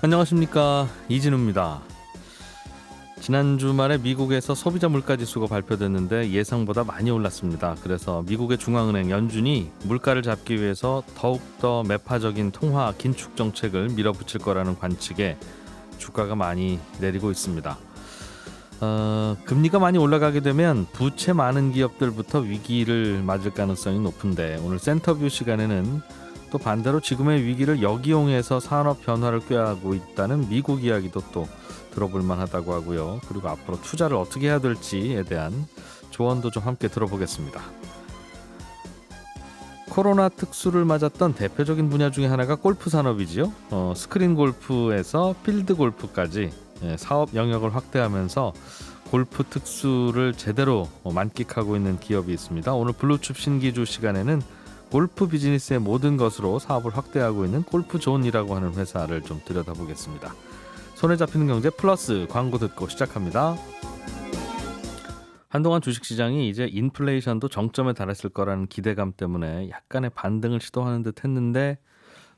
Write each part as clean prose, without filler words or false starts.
안녕하십니까, 이진우입니다. 지난 주말에 미국에서 소비자 물가지수가 발표됐는데 예상보다 많이 올랐습니다. 그래서 미국의 중앙은행 연준이 물가를 잡기 위해서 더욱더 매파적인 통화 긴축 정책을 밀어붙일 거라는 관측에 주가가 많이 내리고 있습니다. 금리가 많이 올라가게 되면 부채 많은 기업들부터 위기를 맞을 가능성이 높은데, 오늘 센터뷰 시간에는 또 반대로 지금의 위기를 역이용해서 산업 변화를 꾀하고 있다는 미국 이야기도 또 들어볼 만하다고 하고요. 그리고 앞으로 투자를 어떻게 해야 될지에 대한 조언도 좀 함께 들어보겠습니다. 코로나 특수를 맞았던 대표적인 분야 중에 하나가 골프 산업이지요. 스크린 골프에서 필드 골프까지 사업 영역을 확대하면서 골프 특수를 제대로 만끽하고 있는 기업이 있습니다. 오늘 블루칩 신기주 시간에는 골프 비즈니스의 모든 것으로 사업을 확대하고 있는 골프존이라고 하는 회사를 좀 들여다보겠습니다. 손에 잡히는 경제 플러스 광고 듣고 시작합니다. 한동안 주식시장이 이제 인플레이션도 정점에 달했을 거라는 기대감 때문에 약간의 반등을 시도하는 듯 했는데,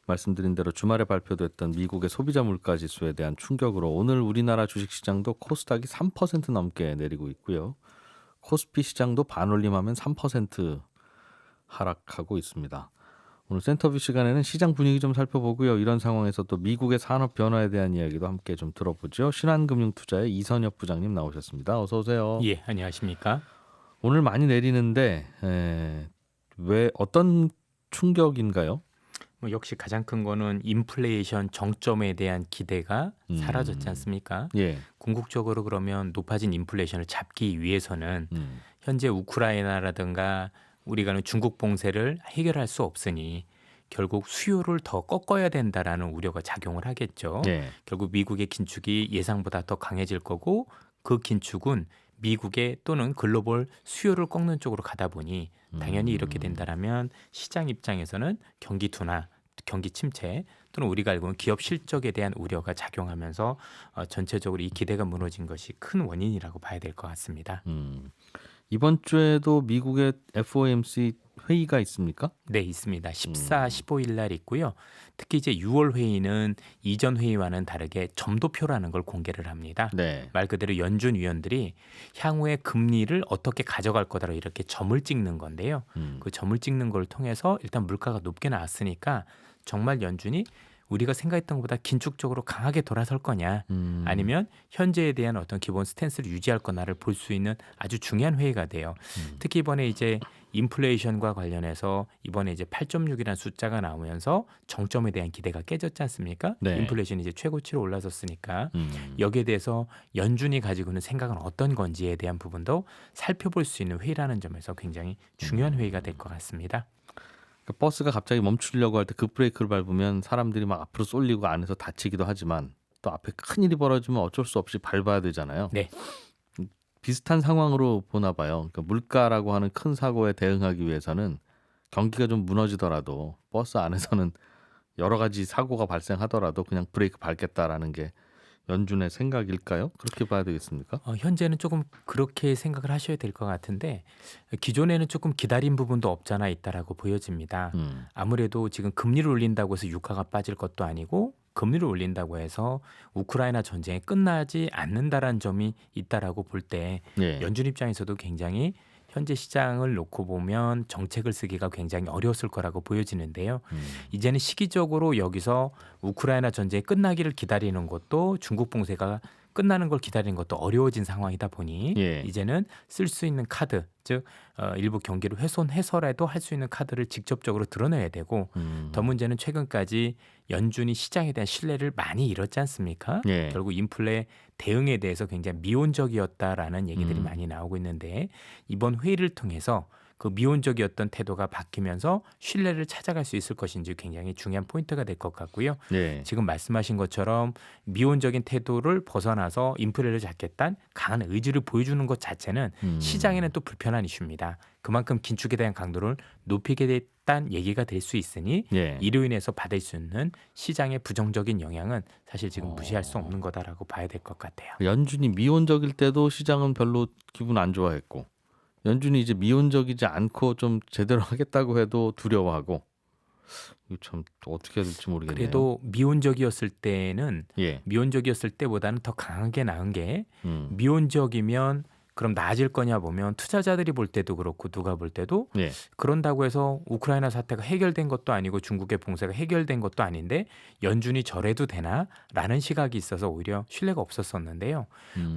말씀드린 대로 주말에 발표됐던 미국의 소비자 물가지수에 대한 충격으로 오늘 우리나라 주식시장도 코스닥이 3% 넘게 내리고 있고요. 코스피 시장도 반올림하면 3% 하락하고 있습니다. 오늘 센터뷰 시간에는 시장 분위기 좀 살펴보고요. 이런 상황에서 또 미국의 산업 변화에 대한 이야기도 함께 좀 들어보죠. 신한금융투자의 이선엽 부장님 나오셨습니다. 어서 오세요. 예, 안녕하십니까? 오늘 많이 내리는데 왜 어떤 충격인가요? 역시 가장 큰 거는 인플레이션 정점에 대한 기대가 사라졌지 않습니까? 예. 궁극적으로 그러면 높아진 인플레이션을 잡기 위해서는 현재 우크라이나라든가 우리가 중국 봉쇄를 해결할 수 없으니 결국 수요를 더 꺾어야 된다라는 우려가 작용을 하겠죠. 예. 결국 미국의 긴축이 예상보다 더 강해질 거고, 그 긴축은 미국의 또는 글로벌 수요를 꺾는 쪽으로 가다 보니 당연히 이렇게 된다라면 시장 입장에서는 경기 둔화, 경기 침체 또는 우리가 알고 있는 기업 실적에 대한 우려가 작용하면서 전체적으로 이 기대가 무너진 것이 큰 원인이라고 봐야 될 것 같습니다. 이번 주에도 미국의 FOMC 회의가 있습니까? 네, 있습니다. 14, 15일 날 있고요. 특히 이제 6월 회의는 이전 회의와는 다르게 점도표라는 걸 공개를 합니다. 네. 말 그대로 연준 위원들이 향후에 금리를 어떻게 가져갈 거다로 이렇게 점을 찍는 건데요. 그 점을 찍는 걸 통해서 일단 물가가 높게 나왔으니까 정말 연준이 우리가 생각했던 것보다 긴축적으로 강하게 돌아설 거냐, 아니면 현재에 대한 어떤 기본 스탠스를 유지할 거냐를 볼 수 있는 아주 중요한 회의가 돼요. 특히 이번에 이제 인플레이션과 관련해서 이번에 이제 8.6이라는 숫자가 나오면서 정점에 대한 기대가 깨졌지 않습니까? 네. 인플레이션이 이제 최고치로 올라섰으니까 여기에 대해서 연준이 가지고 있는 생각은 어떤 건지에 대한 부분도 살펴볼 수 있는 회의라는 점에서 굉장히 중요한 회의가 될 것 같습니다. 버스가 갑자기 멈추려고 할 때 급브레이크를 밟으면 사람들이 막 앞으로 쏠리고 안에서 다치기도 하지만, 또 앞에 큰 일이 벌어지면 어쩔 수 없이 밟아야 되잖아요. 네. 비슷한 상황으로 보나 봐요. 그러니까 물가라고 하는 큰 사고에 대응하기 위해서는 경기가 좀 무너지더라도 버스 안에서는 여러 가지 사고가 발생하더라도 그냥 브레이크 밟겠다라는 게 연준의 생각일까요? 그렇게 봐야 되겠습니까? 현재는 조금 그렇게 생각을 하셔야 될 것 같은데, 기존에는 조금 기다린 부분도 없잖아 있다라고 보여집니다. 아무래도 지금 금리를 올린다고 해서 유가가 빠질 것도 아니고, 금리를 올린다고 해서 우크라이나 전쟁이 끝나지 않는다라는 점이 있다라고 볼 때 예. 연준 입장에서도 굉장히 현재 시장을 놓고 보면 정책을 쓰기가 굉장히 어려웠을 거라고 보여지는데요. 이제는 시기적으로 여기서 우크라이나 전쟁이 끝나기를 기다리는 것도, 중국 봉쇄가 끝나는 걸 기다리는 것도 어려워진 상황이다 보니 예. 이제는 쓸 수 있는 카드, 즉 일부 경기를 훼손해서라도 할 수 있는 카드를 직접적으로 드러내야 되고, 더 문제는 최근까지 연준이 시장에 대한 신뢰를 많이 잃었지 않습니까? 예. 결국 인플레 대응에 대해서 굉장히 미온적이었다라는 얘기들이 많이 나오고 있는데, 이번 회의를 통해서 그 미온적이었던 태도가 바뀌면서 신뢰를 찾아갈 수 있을 것인지 굉장히 중요한 포인트가 될 것 같고요. 네. 지금 말씀하신 것처럼 미온적인 태도를 벗어나서 인플레를 잡겠다는 강한 의지를 보여주는 것 자체는 시장에는 또 불편한 이슈입니다. 그만큼 긴축에 대한 강도를 높이게 됐다는 얘기가 될 수 있으니 예. 이로 인해서 받을 수 있는 시장의 부정적인 영향은 사실 지금 무시할 수 없는 거다라고 봐야 될 것 같아요. 연준이 미온적일 때도 시장은 별로 기분 안 좋아했고, 연준이 이제 미온적이지 않고 좀 제대로 하겠다고 해도 두려워하고, 이거 참 또 어떻게 해야 될지 모르겠네요. 그래도 미온적이었을 때는 예. 미온적이었을 때보다는 더 강하게 나은 게 음. 미온적이면 그럼 나아질 거냐 보면 투자자들이 볼 때도 그렇고 누가 볼 때도 예. 그런다고 해서 우크라이나 사태가 해결된 것도 아니고 중국의 봉쇄가 해결된 것도 아닌데 연준이 저래도 되나라는 시각이 있어서 오히려 신뢰가 없었었는데요.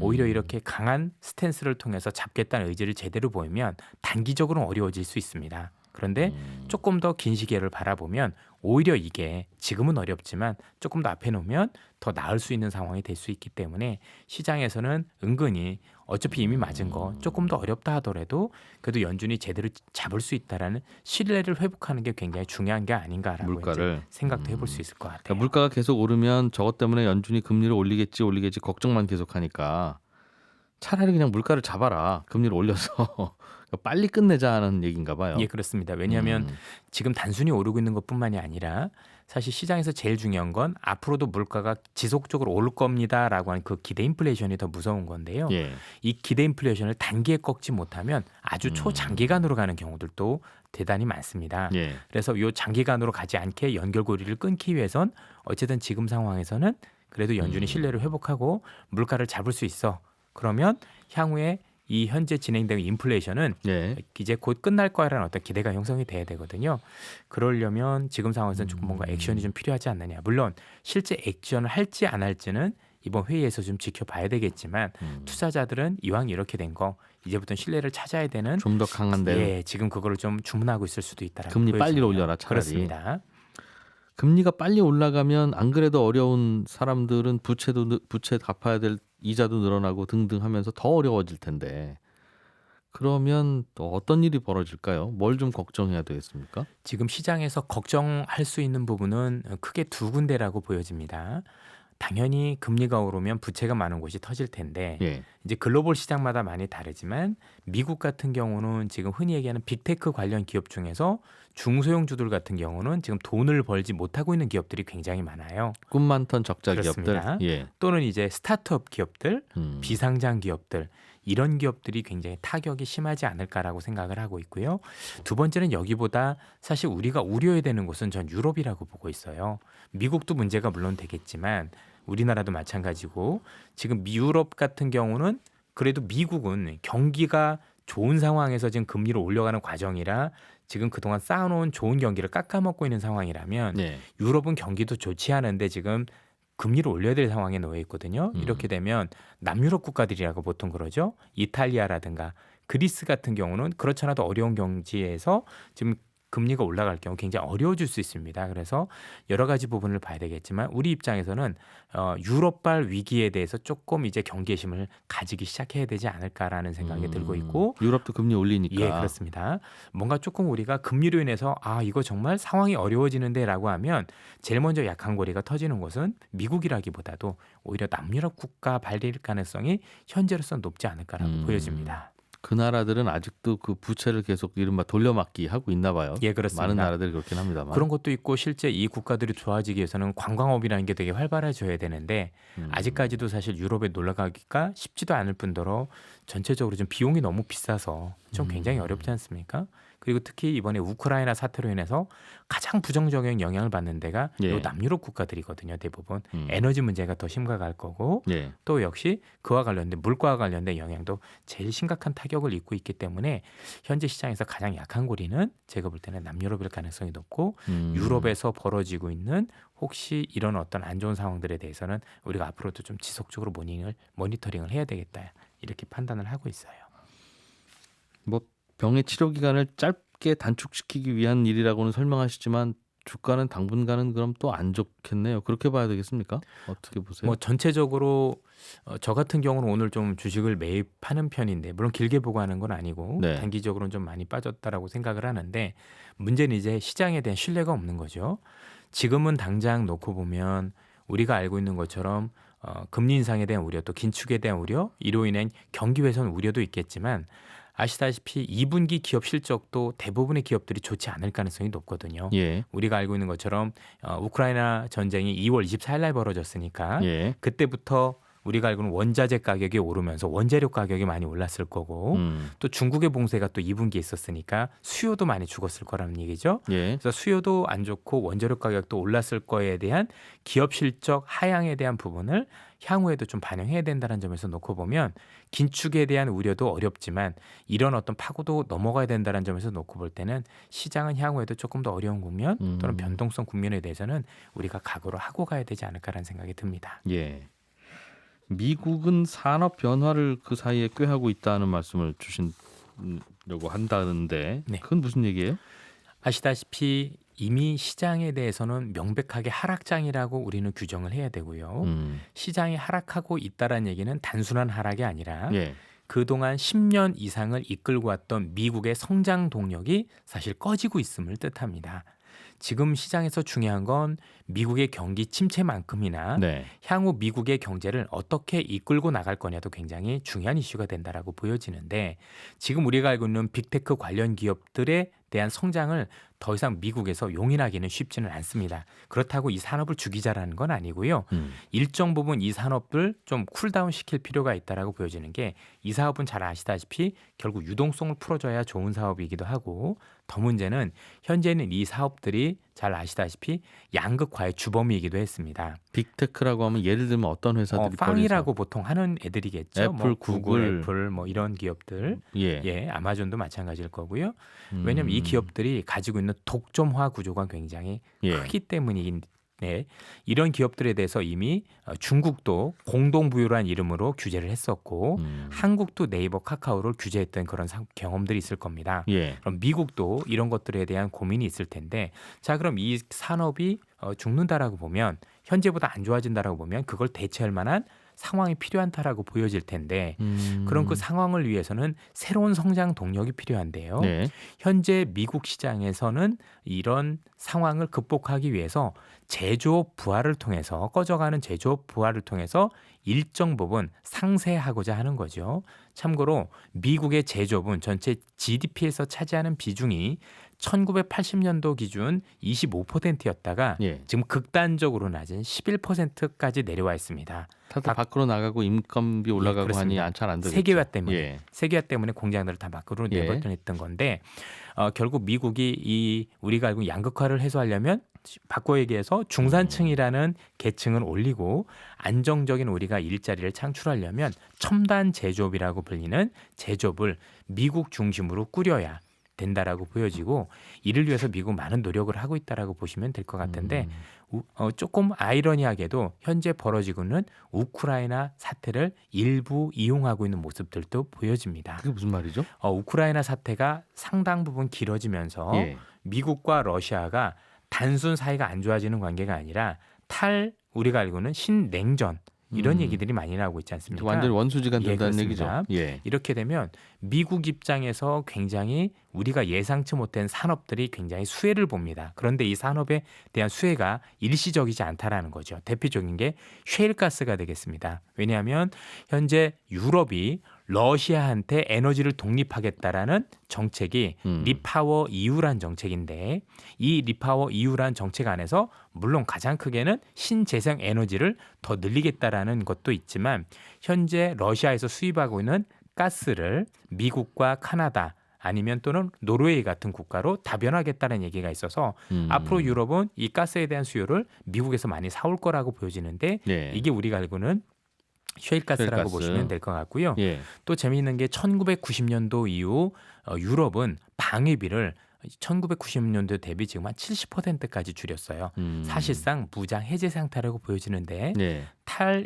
오히려 이렇게 강한 스탠스를 통해서 잡겠다는 의지를 제대로 보이면 단기적으로는 어려워질 수 있습니다. 그런데 조금 더 긴 시기를 바라보면 오히려 이게 지금은 어렵지만 조금 더 앞에 놓으면 더 나을 수 있는 상황이 될 수 있기 때문에 시장에서는 은근히 어차피 이미 맞은 거 조금 더 어렵다 하더라도 그래도 연준이 제대로 잡을 수 있다라는 신뢰를 회복하는 게 굉장히 중요한 게 아닌가라고 물가를 이제 생각도 해볼 수 있을 것 같아요. 그러니까 물가가 계속 오르면 저것 때문에 연준이 금리를 올리겠지 걱정만 계속하니까 차라리 그냥 물가를 잡아라. 금리를 올려서 빨리 끝내자 하는 얘기인가 봐요. 예, 그렇습니다. 왜냐하면 지금 단순히 오르고 있는 것뿐만이 아니라 사실 시장에서 제일 중요한 건 앞으로도 물가가 지속적으로 오를 겁니다라고 하는 그 기대 인플레이션이 더 무서운 건데요. 예. 이 기대 인플레이션을 단기에 꺾지 못하면 아주 초장기간으로 가는 경우들도 대단히 많습니다. 예. 그래서 이 장기간으로 가지 않게 연결고리를 끊기 위해선 어쨌든 지금 상황에서는 그래도 연준이 신뢰를 회복하고 물가를 잡을 수 있어. 그러면 향후에 이 현재 진행되는 인플레이션은 예. 이제 곧 끝날 거라는 어떤 기대가 형성이 돼야 되거든요. 그러려면 지금 상황에서는 조금 뭔가 액션이 좀 필요하지 않느냐. 물론 실제 액션을 할지 안 할지는 이번 회의에서 좀 지켜봐야 되겠지만 투자자들은 이왕 이렇게 된 거 이제부터는 신뢰를 찾아야 되는 좀 더 강한 대로 예, 지금 그거를 좀 주문하고 있을 수도 있다라는 금리 빨리 보여지네요. 올려라 차라리. 그렇습니다. 금리가 빨리 올라가면 안 그래도 어려운 사람들은 부채 갚아야 될 이자도 늘어나고 등등 하면서 더 어려워질 텐데 그러면 또 어떤 일이 벌어질까요? 뭘 좀 걱정해야 되겠습니까? 지금 시장에서 걱정할 수 있는 부분은 크게 두 군데라고 보여집니다. 당연히 금리가 오르면 부채가 많은 곳이 터질 텐데 예. 이제 글로벌 시장마다 많이 다르지만 미국 같은 경우는 지금 흔히 얘기하는 빅테크 관련 기업 중에서 중소형주들 같은 경우는 지금 돈을 벌지 못하고 있는 기업들이 굉장히 많아요. 꿈 많던 적자 그렇습니다. 기업들. 예. 또는 이제 스타트업 기업들, 비상장 기업들 이런 기업들이 굉장히 타격이 심하지 않을까라고 생각을 하고 있고요. 두 번째는 여기보다 사실 우리가 우려해야 되는 곳은 전 유럽이라고 보고 있어요. 미국도 문제가 물론 되겠지만 우리나라도 마찬가지고 지금 유럽 같은 경우는 그래도 미국은 경기가 좋은 상황에서 지금 금리를 올려가는 과정이라 지금 그동안 쌓아놓은 좋은 경기를 깎아먹고 있는 상황이라면 예. 유럽은 경기도 좋지 않은데 지금 금리를 올려야 될 상황에 놓여 있거든요. 이렇게 되면 남유럽 국가들이라고 보통 그러죠. 이탈리아라든가 그리스 같은 경우는 그렇지 않아도 어려운 경지에서 지금 금리가 올라갈 경우 굉장히 어려워질 수 있습니다. 그래서 여러 가지 부분을 봐야 되겠지만 우리 입장에서는 유럽발 위기에 대해서 조금 이제 경계심을 가지기 시작해야 되지 않을까라는 생각이 들고 있고 유럽도 금리 올리니까. 예, 그렇습니다. 뭔가 조금 우리가 금리로 인해서 이거 정말 상황이 어려워지는데라고 하면 제일 먼저 약한 고리가 터지는 곳은 미국이라기보다도 오히려 남유럽 국가 발릴 가능성이 현재로서 높지 않을까라고 보여집니다. 그 나라들은 아직도 그 부채를 계속 이른바 돌려막기 하고 있나 봐요. 예, 그렇습니다. 많은 나라들이 그렇긴 합니다만. 그런 것도 있고 실제 이 국가들이 좋아지기 위해서는 관광업이라는 게 되게 활발해져야 되는데 아직까지도 사실 유럽에 놀러 가기가 쉽지도 않을 뿐더러 전체적으로 좀 비용이 너무 비싸서 좀 굉장히 어렵지 않습니까? 그리고 특히 이번에 우크라이나 사태로 인해서 가장 부정적인 영향을 받는 데가 예. 요 남유럽 국가들이거든요. 대부분 에너지 문제가 더 심각할 거고 예. 또 역시 그와 관련된 물가와 관련된 영향도 제일 심각한 타격을 입고 있기 때문에 현재 시장에서 가장 약한 고리는 제가 볼 때는 남유럽일 가능성이 높고 유럽에서 벌어지고 있는 혹시 이런 어떤 안 좋은 상황들에 대해서는 우리가 앞으로도 좀 지속적으로 모니터링을 해야 되겠다 이렇게 판단을 하고 있어요. 뭐 병의 치료 기간을 짧게 단축시키기 위한 일이라고는 설명하시지만 주가는 당분간은 그럼 또 안 좋겠네요. 그렇게 봐야 되겠습니까? 어떻게 보세요? 뭐 전체적으로 저 같은 경우는 오늘 좀 주식을 매입하는 편인데 물론 길게 보고 하는 건 아니고 네. 단기적으로는 좀 많이 빠졌다라고 생각을 하는데 문제는 이제 시장에 대한 신뢰가 없는 거죠. 지금은 당장 놓고 보면 우리가 알고 있는 것처럼 금리 인상에 대한 우려 또 긴축에 대한 우려 이로 인한 경기 훼손 우려도 있겠지만 아시다시피 2분기 기업 실적도 대부분의 기업들이 좋지 않을 가능성이 높거든요. 예. 우리가 알고 있는 것처럼 우크라이나 전쟁이 2월 24일 날 벌어졌으니까 예. 그때부터 우리가 알고는 원자재 가격이 오르면서 원재료 가격이 많이 올랐을 거고 또 중국의 봉쇄가 또 2분기에 있었으니까 수요도 많이 죽었을 거라는 얘기죠. 예. 그래서 수요도 안 좋고 원재료 가격도 올랐을 거에 대한 기업 실적 하향에 대한 부분을 향후에도 좀 반영해야 된다는 점에서 놓고 보면 긴축에 대한 우려도 어렵지만 이런 어떤 파고도 넘어가야 된다는 점에서 놓고 볼 때는 시장은 향후에도 조금 더 어려운 국면 또는 변동성 국면에 대해서는 우리가 각오를 하고 가야 되지 않을까라는 생각이 듭니다. 예. 미국은 산업 변화를 그 사이에 꾀하고 있다는 말씀을 주시려고 한다는데 네. 그건 무슨 얘기예요? 아시다시피 이미 시장에 대해서는 명백하게 하락장이라고 우리는 규정을 해야 되고요. 시장이 하락하고 있다는 얘기는 단순한 하락이 아니라 예. 그동안 10년 이상을 이끌고 왔던 미국의 성장 동력이 사실 꺼지고 있음을 뜻합니다. 지금 시장에서 중요한 건 미국의 경기 침체만큼이나 네. 향후 미국의 경제를 어떻게 이끌고 나갈 거냐도 굉장히 중요한 이슈가 된다라고 보여지는데 지금 우리가 알고 있는 빅테크 관련 기업들에 대한 성장을 더 이상 미국에서 용인하기는 쉽지는 않습니다. 그렇다고 이 산업을 죽이자라는 건 아니고요. 일정 부분 이 산업을 좀 쿨다운 시킬 필요가 있다라고 보여지는 게 이 사업은 잘 아시다시피 결국 유동성을 풀어줘야 좋은 사업이기도 하고 더 문제는 현재는 이 사업들이 잘 아시다시피 양극화의 주범이기도 했습니다. 빅테크라고 하면 예를 들면 어떤 회사들이 빵이라고 보통 하는 애들이겠죠. 애플, 뭐 구글. 애플 뭐 이런 기업들, 예. 예, 아마존도 마찬가지일 거고요. 왜냐하면 이 기업들이 가지고 있는 독점화 구조가 굉장히 예. 크기 때문이긴. 네, 이런 기업들에 대해서 이미 중국도 공동부유라는 이름으로 규제를 했었고 한국도 네이버, 카카오를 규제했던 그런 경험들이 있을 겁니다. 예. 그럼 미국도 이런 것들에 대한 고민이 있을 텐데 자 그럼 이 산업이 죽는다라고 보면 현재보다 안 좋아진다라고 보면 그걸 대체할 만한 상황이 필요하다라고 보여질 텐데 그런 그 상황을 위해서는 새로운 성장 동력이 필요한데요. 네. 현재 미국 시장에서는 이런 상황을 극복하기 위해서 제조업 부활을 통해서 꺼져가는 제조업 부활을 통해서 일정 부분 상쇄하고자 하는 거죠. 참고로 미국의 제조업은 전체 GDP에서 차지하는 비중이 1980년도 기준 25%였다가 예. 지금 극단적으로 낮은 11%까지 내려와 있습니다. 다들 밖으로 나가고 인건비 올라가고 하니 잘 안 되겠죠. 세계화 때문에 예. 세계화 때문에 공장들을 다 밖으로 예. 내버렸던 건데 결국 미국이 이 우리가 알고 있는 양극화를 해소하려면 바꿔 얘기해서 중산층이라는 계층을 올리고 안정적인 우리가 일자리를 창출하려면 첨단 제조업이라고 불리는 제조업을 미국 중심으로 꾸려야 된다라고 보여지고 이를 위해서 미국 많은 노력을 하고 있다라고 보시면 될 것 같은데 조금 아이러니하게도 현재 벌어지고 있는 우크라이나 사태를 일부 이용하고 있는 모습들도 보여집니다. 그게 무슨 말이죠? 우크라이나 사태가 상당 부분 길어지면서 예. 미국과 러시아가 단순 사이가 안 좋아지는 관계가 아니라 우리가 알고는 신냉전 이런 얘기들이 많이 나오고 있지 않습니까? 완전히 원수지간 된다는 그렇습니다. 얘기죠. 예. 이렇게 되면 미국 입장에서 굉장히 우리가 예상치 못한 산업들이 굉장히 수혜를 봅니다. 그런데 이 산업에 대한 수혜가 일시적이지 않다라는 거죠. 대표적인 게 셰일가스가 되겠습니다. 왜냐하면 현재 유럽이 러시아한테 에너지를 독립하겠다라는 정책이 리파워 EU란 정책인데 이 리파워 EU란 정책 안에서 물론 가장 크게는 신재생 에너지를 더 늘리겠다라는 것도 있지만 현재 러시아에서 수입하고 있는 가스를 미국과 카나다 아니면 또는 노르웨이 같은 국가로 다변하겠다는 얘기가 있어서 앞으로 유럽은 이 가스에 대한 수요를 미국에서 많이 사올 거라고 보여지는데 네. 이게 우리가 알고는 셰일가스라고 셰일가스. 보시면 될 것 같고요. 예. 또 재미있는 게 1990년도 이후 유럽은 방위비를 1990년도 대비 지금 한 70%까지 줄였어요. 사실상 무장 해제 상태라고 보여지는데 네.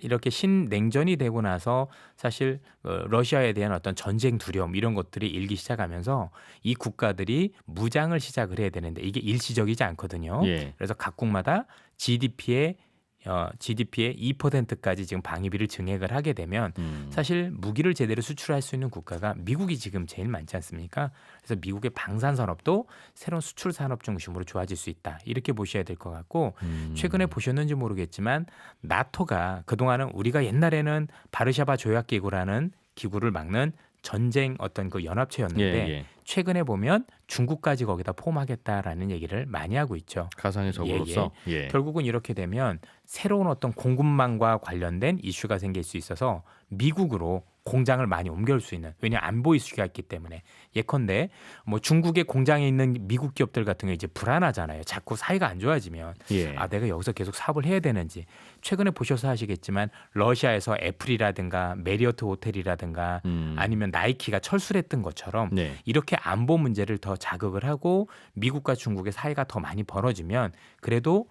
이렇게 신냉전이 되고 나서 사실 러시아에 대한 어떤 전쟁 두려움 이런 것들이 일기 시작하면서 이 국가들이 무장을 시작을 해야 되는데 이게 일시적이지 않거든요. 예. 그래서 각국마다 GDP의 2%까지 지금 방위비를 증액을 하게 되면 사실 무기를 제대로 수출할 수 있는 국가가 미국이 지금 제일 많지 않습니까? 그래서 미국의 방산 산업도 새로운 수출 산업 중심으로 좋아질 수 있다. 이렇게 보셔야 될 것 같고 최근에 보셨는지 모르겠지만 나토가 그동안은 우리가 옛날에는 바르샤바 조약기구라는 기구를 막는 전쟁 어떤 그 연합체였는데 예. 최근에 보면 중국까지 거기다 포함하겠다라는 얘기를 많이 하고 있죠. 가상의 적으로서. 예. 결국은 이렇게 되면 새로운 어떤 공급망과 관련된 이슈가 생길 수 있어서 미국으로 공장을 많이 옮겨올 수 있는, 왜냐하면 안보 이슈가 있기 때문에. 예컨대 뭐 중국의 공장에 있는 미국 기업들 같은 경우 이제 불안하잖아요. 자꾸 사이가 안 좋아지면 예. 내가 여기서 계속 사업을 해야 되는지. 최근에 보셔서 아시겠지만 러시아에서 애플이라든가 메리어트 호텔이라든가 아니면 나이키가 철수를 했던 것처럼 네. 이렇게 안보 문제를 더 자극을 하고 미국과 중국의 사이가 더 많이 벌어지면 그래도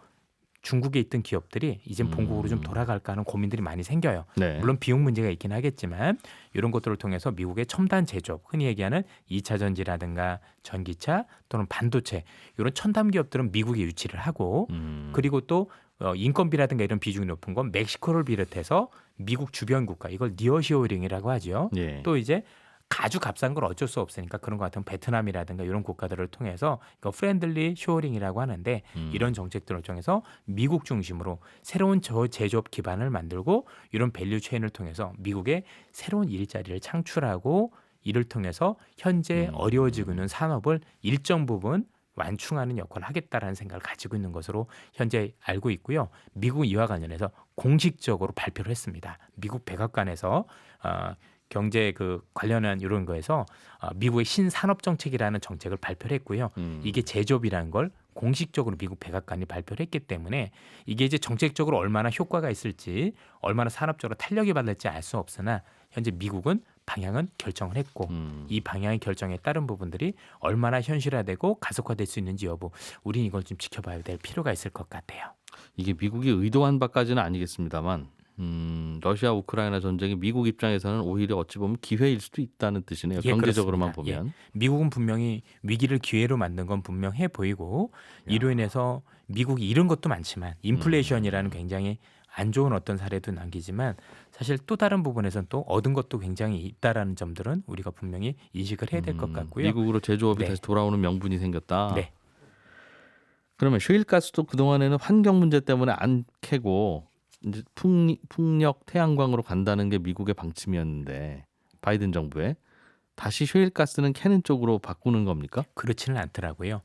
중국에 있던 기업들이 이젠 본국으로 좀 돌아갈까 하는 고민들이 많이 생겨요. 네. 물론 비용 문제가 있긴 하겠지만 이런 것들을 통해서 미국의 첨단 제조업, 흔히 얘기하는 2차 전지라든가 전기차 또는 반도체 이런 첨단 기업들은 미국에 유치를 하고 그리고 또 인건비라든가 이런 비중이 높은 건 멕시코를 비롯해서 미국 주변 국가, 이걸 니어시오링이라고 하죠. 예. 또 이제 아주 값싼 걸 어쩔 수 없으니까 그런 것 같은 베트남이라든가 이런 국가들을 통해서 이거 프렌들리 쇼어링이라고 하는데 이런 정책들을 통해서 미국 중심으로 새로운 제조업 기반을 만들고 이런 밸류 체인을 통해서 미국의 새로운 일자리를 창출하고 이를 통해서 현재 어려워지고 있는 산업을 일정 부분 완충하는 역할을 하겠다라는 생각을 가지고 있는 것으로 현재 알고 있고요. 미국은 이와 관련해서 공식적으로 발표를 했습니다. 미국 백악관에서 경제 그 관련한 이런 거에서 미국의 신산업 정책이라는 정책을 발표를 했고요. 이게 제조업이라는 걸 공식적으로 미국 백악관이 발표를 했기 때문에 이게 이제 정책적으로 얼마나 효과가 있을지, 얼마나 산업적으로 탄력이 받을지 알 수 없으나 현재 미국은 방향은 결정을 했고 이 방향의 결정에 따른 부분들이 얼마나 현실화되고 가속화될 수 있는지 여부, 우린 이걸 좀 지켜봐야 될 필요가 있을 것 같아요. 이게 미국이 의도한 바까지는 아니겠습니다만 러시아 우크라이나 전쟁이 미국 입장에서는 오히려 어찌 보면 기회일 수도 있다는 뜻이네요. 예, 경제적으로만 그렇습니다. 보면. 미국은 분명히 위기를 기회로 만든 건 분명해 보이고 이로 인해서 미국이 잃은 것도 많지만 인플레이션이라는 굉장히 안 좋은 어떤 사례도 남기지만 사실 또 다른 부분에서는 또 얻은 것도 굉장히 있다라는 점들은 우리가 분명히 인식을 해야 될 것 같고요. 미국으로 제조업이 네. 다시 돌아오는 명분이 생겼다. 네. 그러면 셰일가스도 그동안에는 환경 문제 때문에 안 캐고 이제 풍력 태양광으로 간다는 게 미국의 방침이었는데 바이든 정부에 다시 셰일가스는 캐는 쪽으로 바꾸는 겁니까? 그렇지는 않더라고요.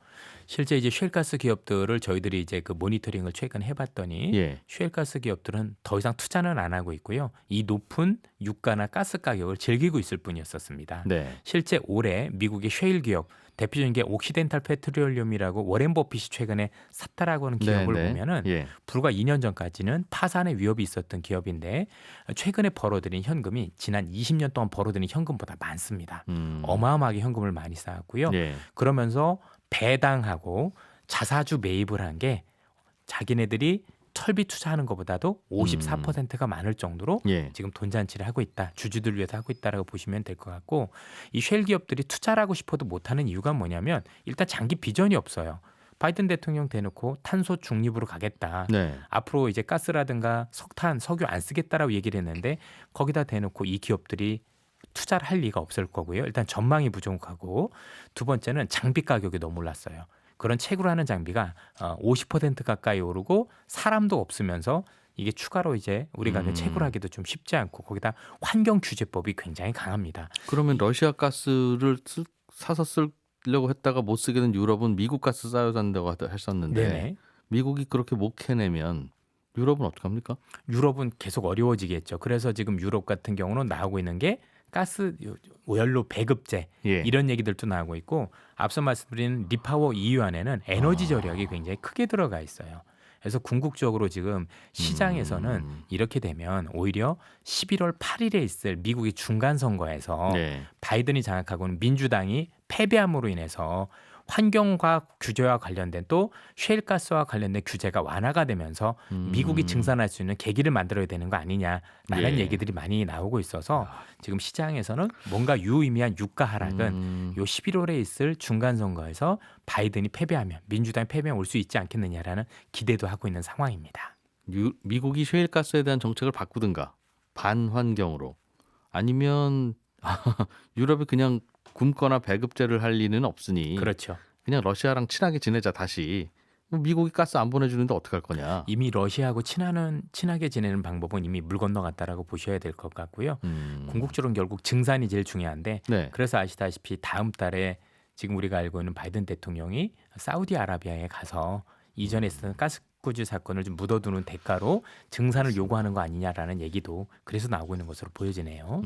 실제 이제 셰일가스 기업들을 저희들이 이제 그 모니터링을 최근 해봤더니 예. 셰일가스 기업들은 더 이상 투자는 안 하고 있고요. 이 높은 유가나 가스 가격을 즐기고 있을 뿐이었었습니다. 네. 실제 올해 미국의 셰일 기업 대표적인 게 옥시덴탈 페트롤리움이라고 워렌 버핏이 최근에 샀다라고 하는 기업을 네. 보면은 예. 불과 2년 전까지는 파산의 위협이 있었던 기업인데 최근에 벌어들인 현금이 지난 20년 동안 벌어들인 현금보다 많습니다. 어마어마하게 현금을 많이 쌓았고요. 예. 그러면서 배당하고 자사주 매입을 한 게 자기네들이 설비 투자하는 것보다도 54%가 많을 정도로 예. 지금 돈 잔치를 하고 있다. 주주들 위해서 하고 있다라고 보시면 될 것 같고 이 쉘 기업들이 투자를 하고 싶어도 못하는 이유가 뭐냐면 일단 장기 비전이 없어요. 바이든 대통령 대놓고 탄소 중립으로 가겠다. 네. 앞으로 이제 가스라든가 석탄, 석유 안 쓰겠다라고 얘기를 했는데 거기다 대놓고 이 기업들이 투자를 할 리가 없을 거고요. 일단 전망이 부족하고 두 번째는 장비 가격이 너무 올랐어요. 그런 채굴 하는 장비가 50% 가까이 오르고 사람도 없으면서 이게 추가로 이제 우리가 채굴하기도 좀 쉽지 않고 거기다 환경 규제법이 굉장히 강합니다. 그러면 러시아 가스를 사서 쓰려고 했다가 못 쓰게 된 유럽은 미국 가스 쌓여 산다고 했었는데 네네. 미국이 그렇게 못 캐내면 유럽은 어떡합니까? 유럽은 계속 어려워지겠죠. 그래서 지금 유럽 같은 경우는 나오고 있는 게 가스 오연료 배급제 예. 이런 얘기들도 나오고 있고 앞서 말씀드린 리파워 EU 안에는 에너지 절약이 굉장히 크게 들어가 있어요. 그래서 궁극적으로 지금 시장에서는 이렇게 되면 오히려 11월 8일에 있을 미국의 중간 선거에서 네. 바이든이 장악하고는 민주당이 패배함으로 인해서 환경과 규제와 관련된 또 셰일가스와 관련된 규제가 완화가 되면서 미국이 증산할 수 있는 계기를 만들어야 되는 거 아니냐라는 예. 얘기들이 많이 나오고 있어서 지금 시장에서는 뭔가 유의미한 유가 하락은 요 11월에 있을 중간 선거에서 바이든이 패배하면 민주당이 패배하면 올 수 있지 않겠느냐라는 기대도 하고 있는 상황입니다. 미국이 셰일가스에 대한 정책을 바꾸든가 반환경으로 아니면 유럽이 그냥 굶거나 배급제를 할 리는 없으니 그렇죠. 그냥 러시아랑 친하게 지내자 다시 미국이 가스 안 보내주는데 어떡할 거냐. 이미 러시아하고 친하게 지내는 방법은 이미 물 건너갔다라고 보셔야 될 것 같고요. 궁극적으로는 결국 증산이 제일 중요한데 네. 그래서 아시다시피 다음 달에 지금 우리가 알고 있는 바이든 대통령이 사우디아라비아에 가서 이전에 있었던 가스구지 사건을 좀 묻어두는 대가로 증산을 요구하는 거 아니냐라는 얘기도 그래서 나오고 있는 것으로 보여지네요.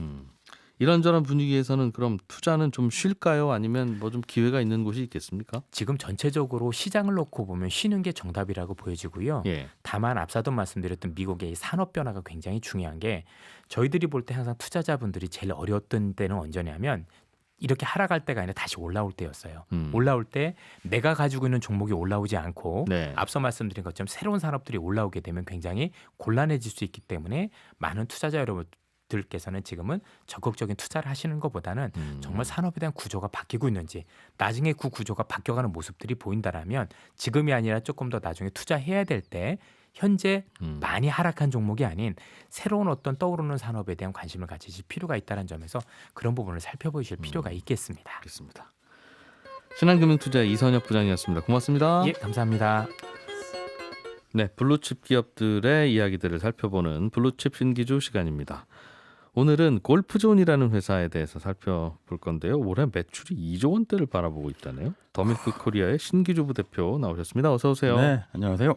이런저런 분위기에서는 그럼 투자는 좀 쉴까요? 아니면 뭐 좀 기회가 있는 곳이 있겠습니까? 지금 전체적으로 시장을 놓고 보면 쉬는 게 정답이라고 보여지고요. 예. 다만 앞서도 말씀드렸던 미국의 이 산업 변화가 굉장히 중요한 게 저희들이 볼 때 항상 투자자분들이 제일 어려웠던 때는 언제냐면 이렇게 하락할 때가 아니라 다시 올라올 때였어요. 올라올 때 내가 가지고 있는 종목이 올라오지 않고 네. 앞서 말씀드린 것처럼 새로운 산업들이 올라오게 되면 굉장히 곤란해질 수 있기 때문에 많은 투자자 여러분들께서는 지금은 적극적인 투자를 하시는 것보다는 정말 산업에 대한 구조가 바뀌고 있는지 나중에 그 구조가 바뀌어가는 모습들이 보인다라면 지금이 아니라 조금 더 나중에 투자해야 될 때 현재 많이 하락한 종목이 아닌 새로운 어떤 떠오르는 산업에 대한 관심을 가지실 필요가 있다는 점에서 그런 부분을 살펴보실 필요가 있겠습니다. 알겠습니다. 신한금융투자 이선혁 부장이었습니다. 고맙습니다. 예, 감사합니다. 네, 블루칩 기업들의 이야기들을 살펴보는 블루칩 신기주 시간입니다. 오늘은 골프존이라는 회사에 대해서 살펴볼 건데요. 올해 매출이 2조 원대를 바라보고 있다네요. 더밀크 코리아의 신기주 부대표 나오셨습니다. 어서 오세요. 네, 안녕하세요.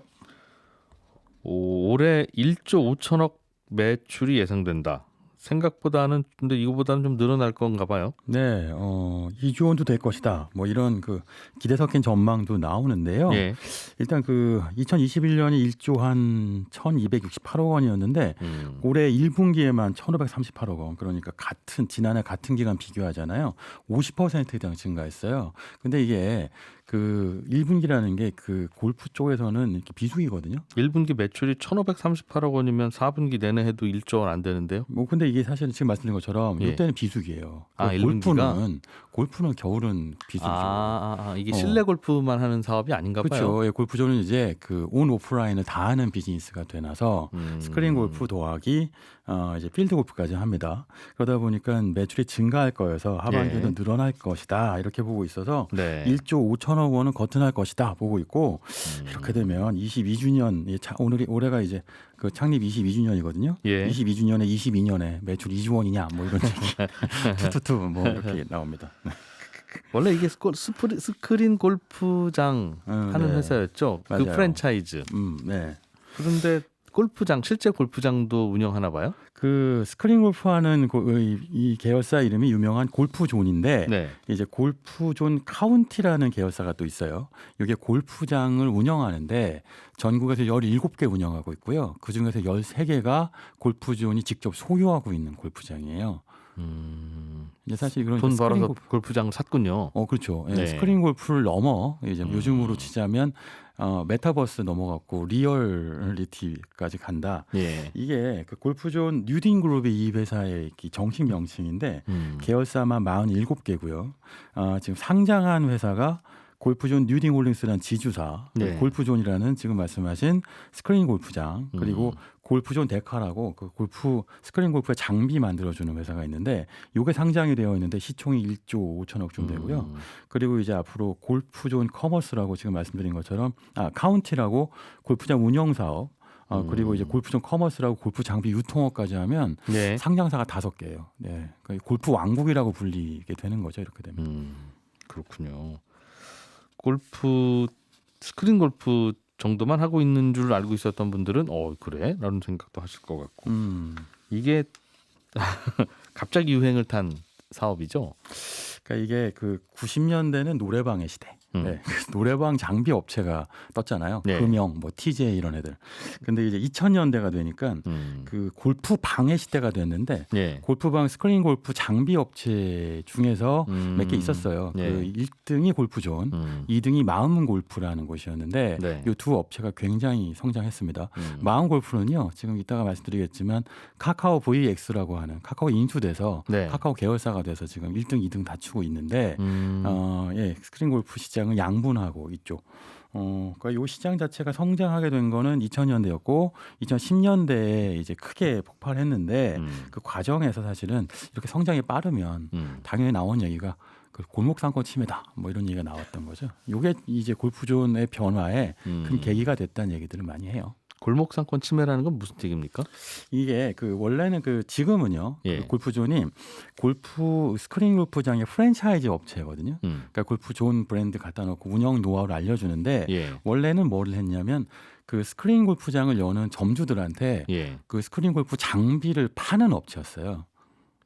올해 1조 5천억 매출이 예상된다. 생각보다는 근데 이거보다는 좀 늘어날 건가 봐요. 네, 2조 원도 될 것이다. 뭐 이런 그 기대 섞인 전망도 나오는데요. 예. 일단 그 2021년이 1조 한 1,268억 원이었는데 올해 1분기에만 1,538억 원. 그러니까 지난해 같은 기간 비교하잖아요. 50% 이상 증가했어요. 근데 이게 그 1분기라는 게 그 골프 쪽에서는 이렇게 비수기거든요. 1분기 매출이 1,538억 원이면 4분기 내내 해도 1조 원 안 되는데요. 뭐 근데 이게 사실은 지금 말씀드린 것처럼 예. 이때는 비수기예요. 아, 1분기가? 골프는 겨울은 비수기죠. 이게 실내 골프만 하는 사업이 아닌가 봐요. 그렇죠. 예, 골프존은 이제 그 온 오프라인을 다 하는 비즈니스가 되나서 스크린 골프 더하기 이제 필드 골프까지 합니다. 그러다 보니까 매출이 증가할 거여서 하반기에도 예. 늘어날 것이다 이렇게 보고 있어서 네. 1조 5천억 원은 거뜬할 것이다 보고 있고 이렇게 되면 22주년 올해가 이제 그 창립 22주년이거든요. 예. 22주년에 22년에 매출 2조 원이냐 뭐 이런 얘기 투투투 뭐 이렇게 나옵니다. 원래 이게 스크린 골프장 하는 네. 회사였죠. 그 맞아요. 프랜차이즈. 네. 그런데 실제 골프장도 운영하나 봐요? 그 스크린 골프하는 이 계열사 이름이 유명한 골프존인데 네. 이제 골프존 카운티라는 계열사가 또 있어요. 이게 골프장을 운영하는데 전국에서 17개 운영하고 있고요. 그중에서 13개가 골프존이 직접 소유하고 있는 골프장이에요. 이제 사실 그런 돈 스크린 벌어서 골프장 샀군요. 그렇죠. 예, 네. 스크린 골프를 넘어 이제 요즘으로 치자면 메타버스 넘어갔고 리얼리티까지 간다. 예. 이게 그 골프존 뉴딘 그룹의 이 회사의 정식 명칭인데 계열사만 47개고요. 지금 상장한 회사가 골프존 뉴딩 홀딩스라는 지주사, 네. 골프존이라는 지금 말씀하신 스크린 골프장, 그리고 골프존 데카라고 그 골프 스크린 골프의 장비 만들어주는 회사가 있는데 이게 상장이 되어 있는데 시총이 1조 5천억쯤 되고요. 그리고 이제 앞으로 골프존 커머스라고 지금 말씀드린 것처럼 카운티라고 골프장 운영 사업, 그리고 이제 골프존 커머스라고 골프 장비 유통업까지 하면 네. 상장사가 5개예요. 네, 그러니까 골프 왕국이라고 불리게 되는 거죠. 이렇게 되면. 그렇군요. 스크린 골프 정도만 하고 있는 줄 알고 있었던 분들은 그래? 라는 생각도 하실 것 같고 이게 갑자기 유행을 탄 사업이죠. 그러니까 이게 그 90년대는 노래방의 시대. 네. 노래방 장비 업체가 떴잖아요. 네. 금영, 뭐 TJ 이런 애들. 근데 이제 2000년대가 되니까 그 골프 방의 시대가 됐는데 네. 골프방 스크린 골프 장비 업체 중에서 몇 개 있었어요. 네. 그 1등이 골프존, 2등이 마음 골프라는 곳이었는데 네. 이 두 업체가 굉장히 성장했습니다. 마음 골프는요. 지금 이따가 말씀드리겠지만 카카오 VX라고 하는 카카오 인수돼서 네. 카카오 계열사가 돼서 지금 1등, 2등 다투고 있는데 스크린 골프 시장을 양분하고 있죠. 그러니까 이 시장 자체가 성장하게 된 거는 2000년대였고 2010년대에 이제 크게 폭발했는데 그 과정에서 사실은 이렇게 성장이 빠르면 당연히 나온 얘기가 그 골목 상권 침해다. 뭐 이런 얘기가 나왔던 거죠. 이게 이제 골프존의 변화에 큰 계기가 됐다는 얘기들을 많이 해요. 골목 상권 침해라는 건 무슨 얘기입니까? 이게 그 원래는 그 지금은요. 예. 그 골프존이 골프 스크린 골프장의 프랜차이즈 업체거든요. 그러니까 골프존 브랜드 갖다 놓고 운영 노하우를 알려주는데 예. 원래는 뭐를 했냐면 그 스크린 골프장을 여는 점주들한테 예. 그 스크린 골프 장비를 파는 업체였어요.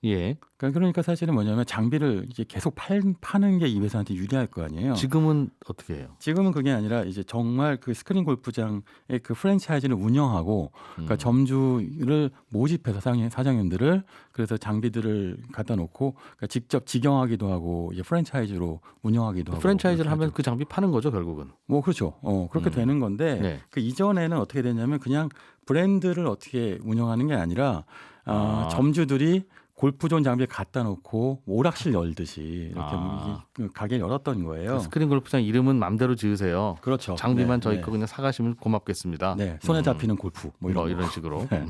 예. 그러니까 사실은 뭐냐면 장비를 이제 계속 파는 게 이 회사한테 유리할 거 아니에요. 지금은 어떻게 해요? 지금은 그게 아니라 이제 정말 그 스크린 골프장의 그 프랜차이즈를 운영하고 그러니까 점주를 모집해서 사장님들을 그래서 장비들을 갖다 놓고 그러니까 직접 직영하기도 하고 이제 프랜차이즈로 운영하기도 하고 프랜차이즈를 하면 하죠. 그 장비 파는 거죠, 결국은. 뭐 그렇죠. 그렇게 되는 건데 네. 그 이전에는 어떻게 됐냐면 그냥 브랜드를 어떻게 운영하는 게 아니라 점주들이 골프존 장비를 갖다 놓고 오락실 열듯이 이렇게 이 가게를 열었던 거예요. 그 스크린 골프장 이름은 맘대로 지으세요. 그렇죠. 장비만 네, 저희 네. 거 그냥 사가시면 고맙겠습니다. 네, 손에 잡히는 골프 뭐 이런 거. 이런 식으로. 네.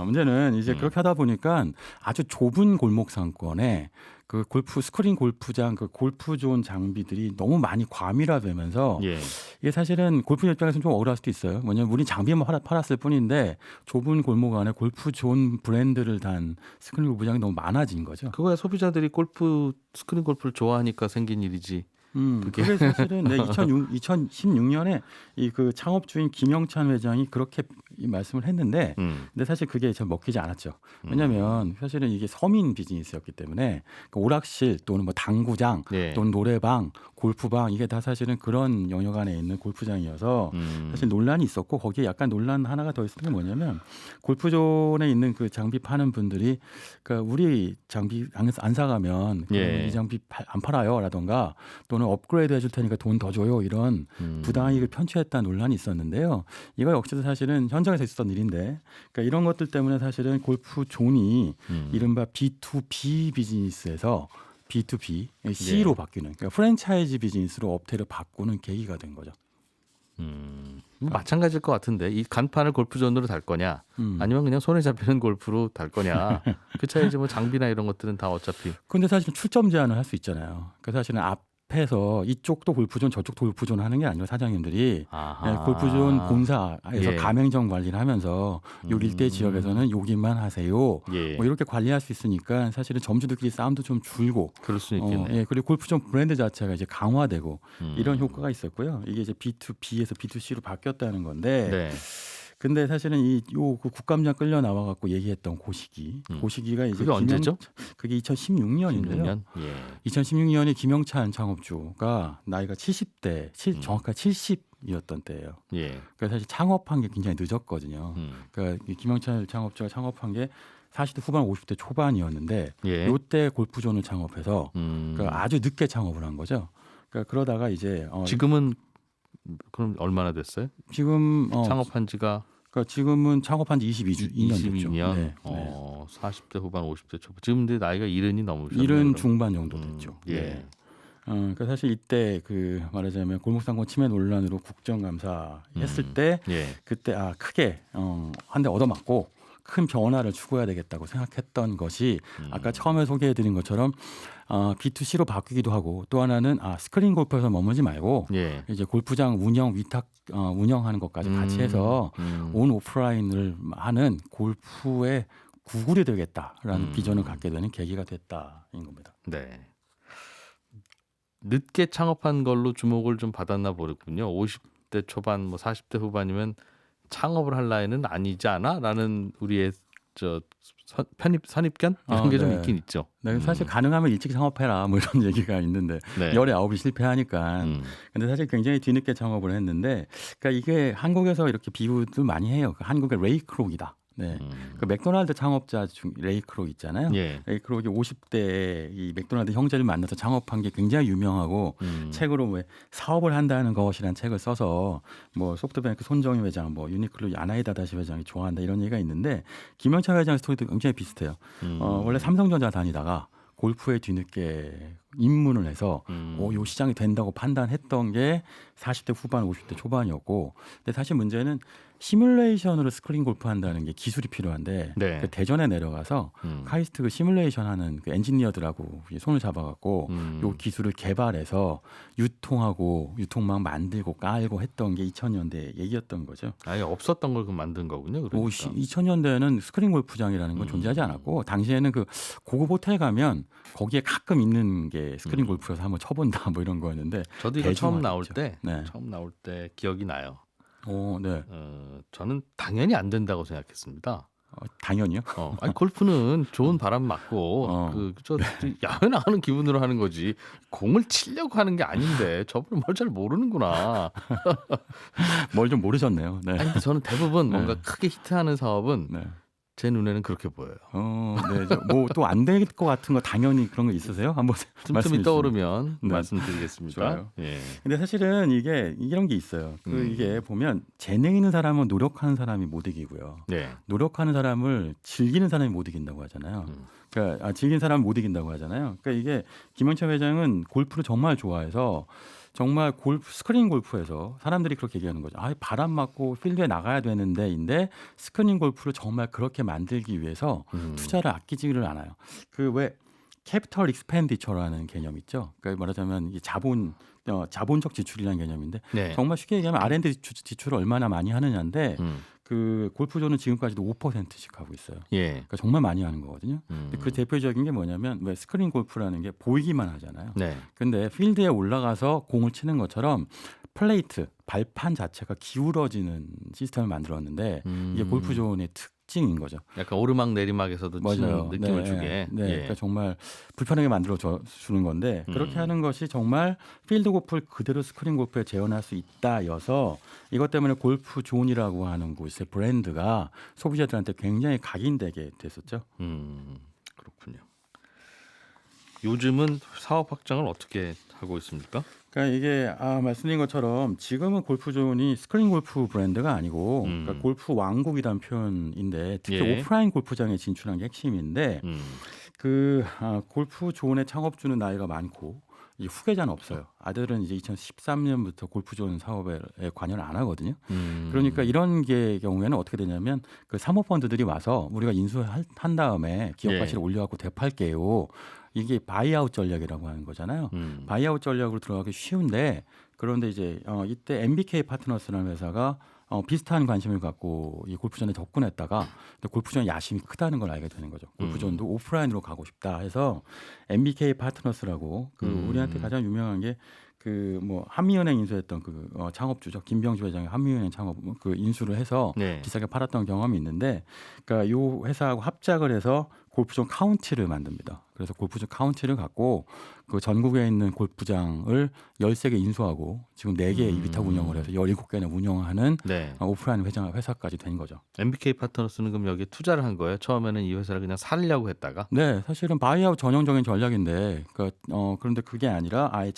문제는 이제 그렇게 하다 보니까 아주 좁은 골목 상권에 그 스크린 골프장 그 골프존 장비들이 너무 많이 과밀화되면서 예. 이게 사실은 골프 입장에서는 좀 억울할 수도 있어요. 뭐냐면 우리 장비만 팔았을 뿐인데 좁은 골목 안에 골프존 브랜드를 단 스크린 골프장이 너무 많아진 거죠. 그거야 소비자들이 스크린 골프를 좋아하니까 생긴 일이지. 그게 사실은 2016년에 이 그 창업주인 김영찬 회장이 그렇게 이 말씀을 했는데, 근데 사실 그게 잘 먹히지 않았죠. 왜냐하면 사실은 이게 서민 비즈니스였기 때문에 그 오락실 또는 뭐 당구장 네. 또는 노래방, 골프방 이게 다 사실은 그런 영역 안에 있는 골프장이어서 사실 논란이 있었고 거기에 약간 논란 하나가 더 있었던 게 뭐냐면 골프존에 있는 그 장비 파는 분들이 그러니까 우리 장비 안 사가면 예. 이 장비 안 팔아요라던가 또는 업그레이드 해줄 테니까 돈 더 줘요 이런 부당이익을 편취했다는 논란이 있었는데요. 이거 역시도 사실은 현장에서 있었던 일인데 그러니까 이런 것들 때문에 사실은 골프존이 이른바 B2B 비즈니스에서 B2B, C로 바뀌는 그러니까 프랜차이즈 비즈니스로 업태를 바꾸는 계기가 된 거죠. 뭐 마찬가지일 것 같은데 이 간판을 골프존으로 달 거냐 아니면 그냥 손에 잡히는 골프로 달 거냐 그 차이지 뭐 장비나 이런 것들은 다 어차피 근데 사실은 출점 제한을 할 수 있잖아요. 그러니까 사실은 앞에서 이쪽도 골프존 저쪽도 골프존 하는 게 아니라 사장님들이 골프존 본사에서 예. 가맹점 관리를 하면서 요 일대 지역에서는 여기만 하세요. 예. 뭐 이렇게 관리할 수 있으니까 사실은 점주들끼리 싸움도 좀 줄고 그럴 수 있겠네. 예, 그리고 골프존 브랜드 자체가 이제 강화되고 이런 효과가 있었고요. 이게 이제 B2B에서 B2C로 바뀌었다는 건데 네. 근데 사실은 그 국감장 끌려 나와 갖고 얘기했던 그 시기가 이제 그게 언제죠? 그게 2016년인데요. 16년. 예. 2016년에 김영찬 창업주가 나이가 70대, 정확하게 70이었던 때예요. 예. 그러니까 사실 창업한 게 굉장히 늦었거든요. 그러니까 이 김영찬 창업주가 창업한 게 40대 후반, 50대 초반이었는데 예. 요때 골프존을 창업해서 그러니까 아주 늦게 창업을 한 거죠. 그러니까 그러다가 이제 지금은 그럼 얼마나 됐어요? 지금 창업한 지가 그러니까 지금은 창업한 지 22년 됐죠. 22년. 네. 40대 후반, 50대 초반. 지금 근데 나이가 70이 넘으셨네요. 70 중반 정도 됐죠. 예. 네. 그러니까 사실 이때 그 말하자면 골목상권 침해 논란으로 국정감사 했을 때 예. 그때 크게 한 대 얻어맞고 큰 변화를 추구해야 되겠다고 생각했던 것이 아까 처음에 소개해드린 것처럼 B2C로 바뀌기도 하고 또 하나는 스크린 골프에서 머무지 말고 예. 이제 골프장 위탁 운영하는 것까지 같이 해서 온 오프라인을 하는 골프의 구글이 되겠다라는 비전을 갖게 되는 계기가 됐다인 겁니다. 네. 늦게 창업한 걸로 주목을 좀 받았나 보군요. 50대 초반, 뭐 40대 후반이면 창업을 할 나이는 아니지 않아?라는 우리의 선입견 이런 게 좀 네. 있긴 있죠. 네, 사실 가능하면 일찍 창업해라 뭐 이런 얘기가 있는데 네. 열에 아홉이 실패하니까. 근데 사실 굉장히 뒤늦게 창업을 했는데, 그러니까 이게 한국에서 이렇게 비유도 많이 해요. 한국의 레이 크록이다. 네. 그 맥도날드 창업자 중 레이 크록 있잖아요. 예. 레이 크록이 50대 이 맥도날드 형제를 만나서 창업한 게 굉장히 유명하고 책으로 왜 사업을 한다는 것이라는 책을 써서 뭐 소프트뱅크 손정희 회장, 뭐 유니클로 야나이다 다시 회장이 좋아한다 이런 얘기가 있는데 김영찬 회장 스토리도 굉장히 비슷해요. 원래 삼성전자 다니다가 골프에 뒤늦게 입문을 해서 요 시장이 된다고 판단했던 게 40대 후반, 50대 초반이었고, 근데 사실 문제는 시뮬레이션으로 스크린 골프 한다는 게 기술이 필요한데 네. 그 대전에 내려가서 카이스트 그 시뮬레이션 하는 그 엔지니어들하고 손을 잡아갖고 요 기술을 개발해서 유통하고 유통망 만들고 깔고 했던 게 2000년대 얘기였던 거죠. 아예 없었던 걸 그 만든 거군요. 그러니까. 2000년대에는 스크린 골프장이라는 건 존재하지 않았고 당시에는 그 고급 호텔 가면 거기에 가끔 있는 게 스크린 골프여서 한번 쳐본다 뭐 이런 거였는데 저도 이거 처음 나올 대중화됐죠. 때 네. 처음 나올 때 기억이 나요. 네. 저는 당연히 안 된다고 생각했습니다. 당연히요. 아니 골프는 좋은 바람 맞고 그저 야외 나가는 기분으로 하는 거지 공을 치려고 하는 게 아닌데 저분은 뭘 잘 모르는구나. 뭘 좀 모르셨네요. 네. 아니, 근데 저는 대부분 뭔가 크게 히트하는 사업은 네. 제 눈에는 그렇게 보여요. 네. 뭐 또 안 될 것 같은 거 당연히 그런 거 있으세요? 한번 틈틈이 말씀해 주시면. 떠오르면 네. 말씀드리겠습니다. 좋아요. 예. 근데 사실은 이게 이런 게 있어요. 이게 보면 재능 있는 사람은 노력하는 사람이 못 이기고요. 네. 노력하는 사람을 즐기는 사람이 못 이긴다고 하잖아요. 그러니까 즐기는 사람을 못 이긴다고 하잖아요. 그러니까 이게 김원철 회장은 골프를 정말 좋아해서 정말 스크린 골프에서 사람들이 그렇게 얘기하는 거죠. 바람 맞고 필드에 나가야 되는데인데 스크린 골프를 정말 그렇게 만들기 위해서 투자를 아끼지를 않아요. 그 왜 캐피털 익스펜디처라는 개념 있죠. 그러니까 말하자면 이 자본적 지출이라는 개념인데 네. 정말 쉽게 얘기하면 R&D 지출을 얼마나 많이 하느냐인데 그 골프존은 지금까지도 5%씩 하고 있어요. 예. 그러니까 정말 많이 하는 거거든요. 근데 그 대표적인 게 뭐냐면 왜 스크린 골프라는 게 보이기만 하잖아요. 네. 근데 필드에 올라가서 공을 치는 것처럼 플레이트 발판 자체가 기울어지는 시스템을 만들었는데 이게 골프존의 특징인 거죠. 약간 오르막 내리막에서도 치는 느낌을 네, 주게. 네. 예. 그러니까 정말 불편하게 만들어 주는 건데 그렇게 하는 것이 정말 필드 골프를 그대로 스크린 골프에 재현할 수 있다여서 이것 때문에 골프존이라고 하는 곳의 브랜드가 소비자들한테 굉장히 각인되게 됐었죠. 그렇군요. 요즘은 사업 확장을 어떻게 하고 있습니까? 그러니까 이게 말씀드린 것처럼 지금은 골프존이 스크린 골프 브랜드가 아니고 그러니까 골프 왕국이라는 표현인데 특히 예. 오프라인 골프장에 진출한 게 핵심인데 그 골프존의 창업주는 나이가 많고 이 후계자는 없어요. 아들은 이제 2013년부터 골프존 사업에 관여를 안 하거든요. 그러니까 이런 게 경우에는 어떻게 되냐면 그 사모펀드들이 와서 우리가 인수한 다음에 기업 가치를 올려갖고 되팔게요. 이게 바이아웃 전략이라고 하는 거잖아요. 바이아웃 전략으로 들어가기 쉬운데 그런데 이제 이때 MBK 파트너스라는 회사가 비슷한 관심을 갖고 이 골프존에 접근했다가 골프존의 야심이 크다는 걸 알게 되는 거죠. 골프존도 오프라인으로 가고 싶다 해서 MBK 파트너스라고 그 우리한테 가장 유명한 게 그 뭐 한미은행 인수했던 그 창업주죠. 김병주 회장이 한미은행 창업 그 인수를 해서 네. 비싸게 팔았던 경험이 있는데 그러니까 요 회사하고 합작을 해서 골프존 카운티를 만듭니다. 그래서 골프존 카운티를 갖고 그 전국에 있는 골프장을 13개 인수하고 지금 4개 위탁 운영을 해서 17개나 운영하는 네. 오프라인 회사까지 된 거죠. MBK 파트너스는 그럼 여기에 투자를 한 거예요? 처음에는 이 회사를 그냥 살려고 했다가? 네, 사실은 바이아웃 전형적인 전략인데 그러니까 그런데 그게 아니라 아예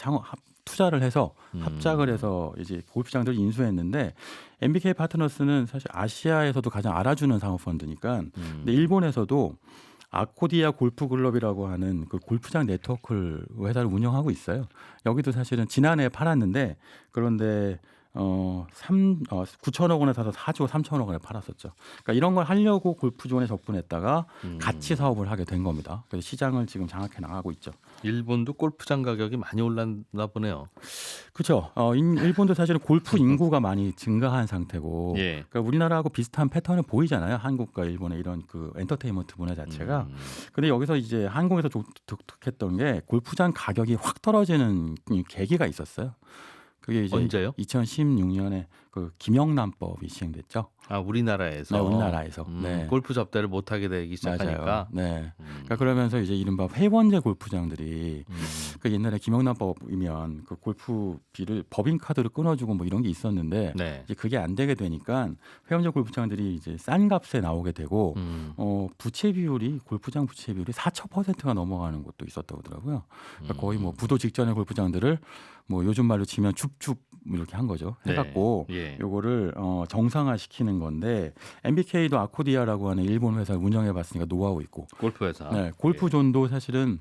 투자를 해서 합작을 해서 이제 골프장들을 인수했는데 MBK 파트너스는 사실 아시아에서도 가장 알아주는 사모펀드니까 근데 일본에서도 아코디아 골프 클럽이라고 하는 그 골프장 네트워크를 회사를 운영하고 있어요. 여기도 사실은 지난해 팔았는데 그런데 9천억 원에 사서 4조 3천억 원에 팔았었죠. 그러니까 이런 걸 하려고 골프존에 접근했다가 같이 사업을 하게 된 겁니다. 그래서 시장을 지금 장악해 나가고 있죠. 일본도 골프장 가격이 많이 올랐나 보네요. 그렇죠. 일본도 사실은 골프 인구가 많이 증가한 상태고, 예. 그러니까 우리나라하고 비슷한 패턴을 보이잖아요. 한국과 일본의 이런 그 엔터테인먼트 문화 자체가. 근데 여기서 이제 한국에서 독특했던 게 골프장 가격이 확 떨어지는 계기가 있었어요. 그게 이제 언제요? 2016년에 그 김영란법이 시행됐죠. 우리나라에서. 네, 우리나라에서. 네. 골프 접대를 못 하게 되기 시작하니까. 맞아요. 네. 그러니까 그러면서 이제 이른바 회원제 골프장들이 그 옛날에 김영란법이면 그 골프비를 법인 카드로 끊어주고 뭐 이런 게 있었는데 네. 이제 그게 안 되게 되니까 회원제 골프장들이 이제 싼 값에 나오게 되고 부채 비율이 골프장 부채 비율이 4,000%가 넘어가는 곳도 있었다고 하더라고요. 그러니까 거의 뭐 부도 직전의 골프장들을 뭐 요즘 말로 치면 줍줍 이렇게 한 거죠. 해갖고 예. 요거를 정상화시키는 건데 MBK도 아코디아라고 하는 일본 회사를 운영해봤으니까 노하우 있고 골프 회사. 네, 골프존도 사실은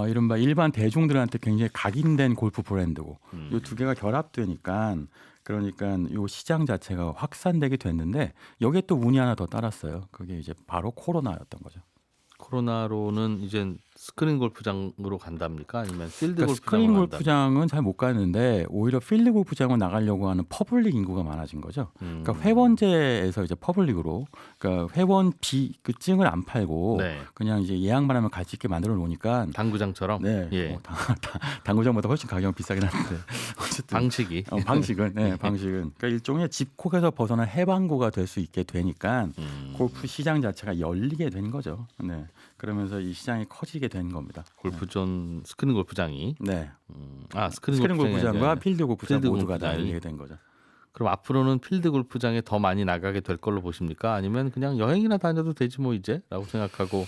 이른바 일반 대중들한테 굉장히 각인된 골프 브랜드고 이 두 개가 결합되니까 그러니까 요 시장 자체가 확산되게 됐는데 여기에 또 운이 하나 더 따랐어요. 그게 이제 바로 코로나였던 거죠. 코로나로는 이제 스크린 골프장으로 간답니까? 아니면 필드 그러니까 골프장으로 스크린 간답니까? 골프장은 잘 못 가는데 오히려 필드 골프장을 나가려고 하는 퍼블릭 인구가 많아진 거죠. 그러니까 회원제에서 이제 퍼블릭으로, 그러니까 회원 그 증을 안 팔고 네. 그냥 이제 예약만 하면 갈 수 있게 만들어 놓으니까 당구장처럼. 네, 예. 당구장보다 훨씬 가격은 비싸긴 한데 어쨌든 방식이. 방식은 그러니까 일종의 집콕에서 벗어난 해방구가 될 수 있게 되니까 골프 시장 자체가 열리게 된 거죠. 네, 그러면서 이 시장이 커지게 된 겁니다. 골프존 스크린 골프장이. 네, 스크린 스크린 골프장이 골프장과 아니라 필드 골프장 필드 모두가 다 골프장이. 열리게 된 거죠. 그럼 앞으로는 필드 골프장에 더 많이 나가게 될 걸로 보십니까? 아니면 그냥 여행이나 다녀도 되지 뭐 이제라고 생각하고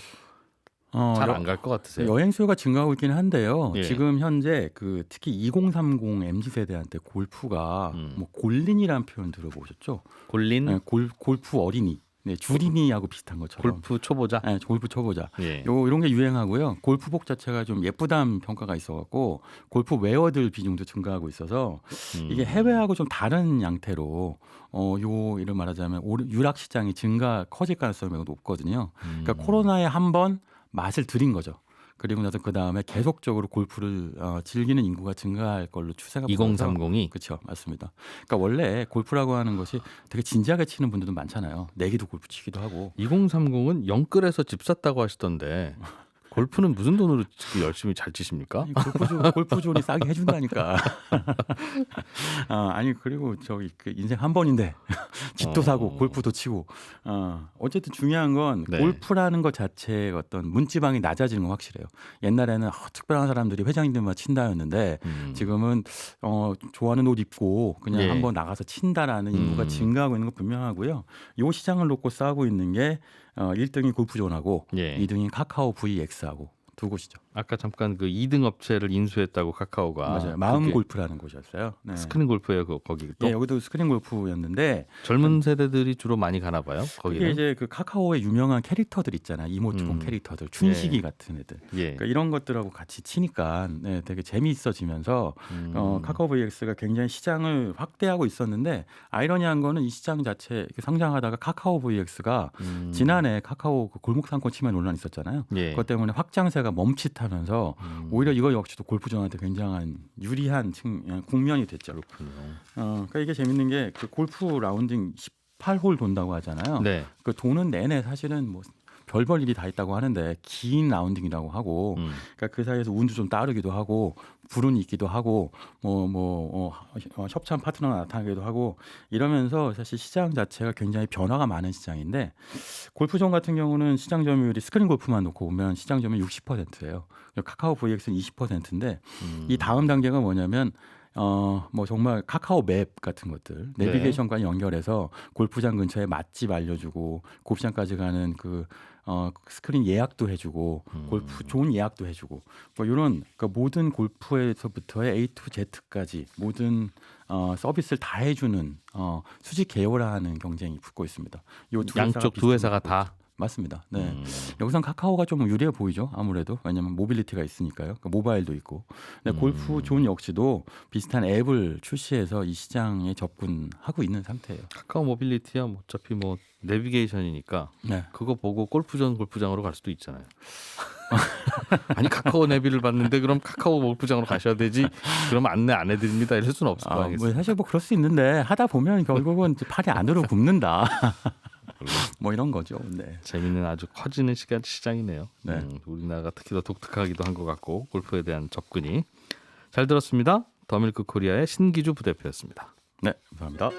잘 안 갈 것 같으세요? 여행 수요가 증가하고 있기는 한데요. 예. 지금 현재 그 특히 2030 MZ 세대한테 골프가 뭐 골린이라는 표현 들어보셨죠? 골린 네, 골프 어린이, 네, 주린이하고 비슷한 것처럼. 골프 초보자. 네, 골프 초보자. 예. 이런 게 유행하고요. 골프복 자체가 좀 예쁘다는 평가가 있어갖고 골프 웨어들 비중도 증가하고 있어서 이게 해외하고 좀 다른 양태로 이를 말하자면 유락 시장이 커질 가능성이 매우 높거든요. 그러니까 코로나에 한번 맛을 들인 거죠. 그리고 나서 그 다음에 계속적으로 골프를 즐기는 인구가 증가할 걸로 추세가 보여서 2030이 그렇죠, 맞습니다. 그러니까 원래 골프라고 하는 것이 되게 진지하게 치는 분들도 많잖아요. 내기도 골프 치기도 하고. 2030은 영끌에서 집 샀다고 하시던데 골프는 무슨 돈으로 열심히 잘 치십니까? 골프존이 싸게 해준다니까. 아니 그리고 저기 그 인생 한 번인데 집도 사고 골프도 치고. 어쨌든 중요한 건 네. 골프라는 것 자체의 어떤 문지방이 낮아지는 건 확실해요. 옛날에는 특별한 사람들이 회장님들만 친다였는데 지금은 좋아하는 옷 입고 그냥 예. 한번 나가서 친다라는 인구가 증가하고 있는 건 분명하고요. 이 시장을 놓고 싸우고 있는 게 1등이 골프존하고 예. 2등이 카카오 VX하고 두 곳이죠. 아까 잠깐 그 2등 업체를 인수했다고 카카오가. 맞아요. 마음 그게 골프라는 곳이었어요. 네. 스크린 골프예요. 거기 또 예, 여기도 스크린 골프였는데 젊은 세대들이 주로 많이 가나 봐요. 그게 거기는. 이제 그 카카오의 유명한 캐릭터들 있잖아요. 이모티콘 캐릭터들, 춘식이 같은 애들. 예. 그러니까 이런 것들하고 같이 치니까 되게 재미있어지면서 카카오 VX가 굉장히 시장을 확대하고 있었는데 아이러니한 거는 이 시장 자체 상장하다가 카카오 VX가 지난해 카카오 그 골목상권 침해 논란 있었잖아요. 예. 그것 때문에 확장세가 멈칫하면서 오히려 이거 역시도 골프존한테 굉장한 유리한 국면이 됐죠. 그렇군요. 그러니까 이게 재밌는 게 그 골프 라운딩 18홀 돈다고 하잖아요. 네. 그 도는 내내 사실은 뭐 별별 일이 다 있다고 하는데 긴 라운딩이라고 하고, 그러니까 그 사이에서 운도 좀 따르기도 하고 불운이 있기도 하고 협찬 파트너가 나타나기도 하고 이러면서 사실 시장 자체가 굉장히 변화가 많은 시장인데 골프존 같은 경우는 시장 점유율이 스크린 골프만 놓고 보면 시장 점유율 60%예요. 카카오 VX는 20%인데 이 다음 단계가 뭐냐면 뭐 정말 카카오 맵 같은 것들 내비게이션과 연결해서 골프장 근처에 맛집 알려주고 골프장까지 가는 그 스크린 예약도 해주고 골프 좋은 예약도 해주고 뭐 이런 그러니까 모든 골프에서부터의 A to Z까지 모든 서비스를 다 해주는 수직 계열화하는 경쟁이 붙고 있습니다. 양쪽 두 회사가 다. 맞습니다. 네. 여기선 카카오가 좀 유리해 보이죠. 아무래도 왜냐하면 모빌리티가 있으니까요. 그러니까 모바일도 있고. 근데 골프존 역시도 비슷한 앱을 출시해서 이 시장에 접근하고 있는 상태예요. 카카오 모빌리티야 뭐 어차피 뭐 내비게이션이니까 네. 그거 보고 골프장으로 갈 수도 있잖아요. 아니 카카오 내비를 봤는데 그럼 카카오 골프장으로 가셔야 되지. 그럼 안내 안 해드립니다. 이럴 수는 없을 거 아니겠어요. 뭐 사실 뭐 그럴 수 있는데 하다 보면 결국은 팔이 안으로 굽는다. 뭐 이런 거죠. 네. 재미있는 아주 커지는 시장이네요. 네. 우리나라가 특히 더 독특하기도 한 것 같고 골프에 대한 접근이 잘 들었습니다. 더밀크 코리아의 신기주 부대표였습니다. 네, 감사합니다.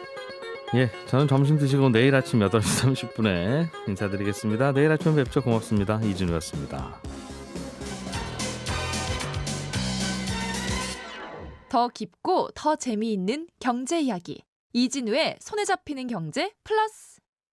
예, 저는 점심 드시고 내일 아침 8시 30분에 인사드리겠습니다. 내일 아침에 뵙죠. 고맙습니다. 이준우였습니다. 더 깊고 더 재미있는 경제 이야기. 이진우의 손에 잡히는 경제 플러스.